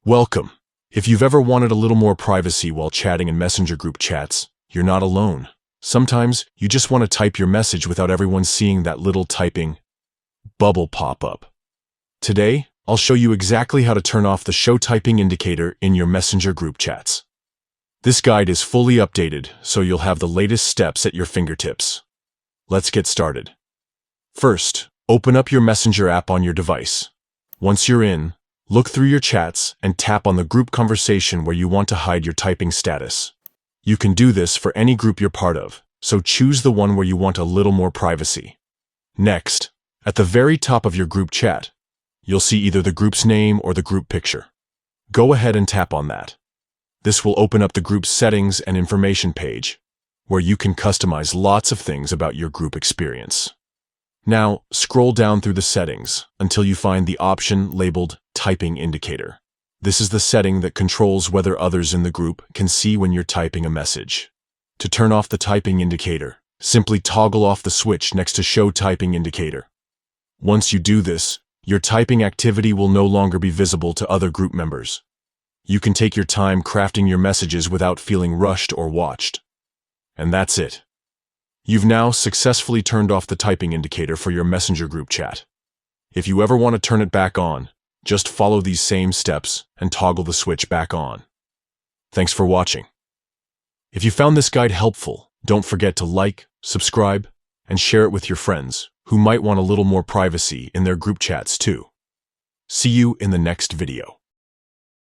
Welcome. If you've ever wanted a little more privacy while chatting in Messenger group chats, you're not alone. Sometimes you just want to type your message without everyone seeing that little typing bubble pop up. Today, I'll show you exactly how to turn off the show typing indicator in your Messenger group chats. This guide is fully updated, so you'll have the latest steps at your fingertips. Let's get started. First, open up your Messenger app on your device. Once you're in, look through your chats and tap on the group conversation where you want to hide your typing status. You can do this for any group you're part of, so choose the one where you want a little more privacy. Next, at the very top of your group chat, you'll see either the group's name or the group picture. Go ahead and tap on that. This will open up the group's settings and information page, where you can customize lots of things about your group experience. Now, scroll down through the settings until you find the option labeled Typing Indicator. This is the setting that controls whether others in the group can see when you're typing a message. To turn off the typing indicator, simply toggle off the switch next to Show Typing Indicator. Once you do this, your typing activity will no longer be visible to other group members. You can take your time crafting your messages without feeling rushed or watched. And that's it. You've now successfully turned off the typing indicator for your Messenger group chat. If you ever want to turn it back on, just follow these same steps and toggle the switch back on. Thanks for watching. If you found this guide helpful, don't forget to like, subscribe, and share it with your friends who might want a little more privacy in their group chats too. See you in the next video.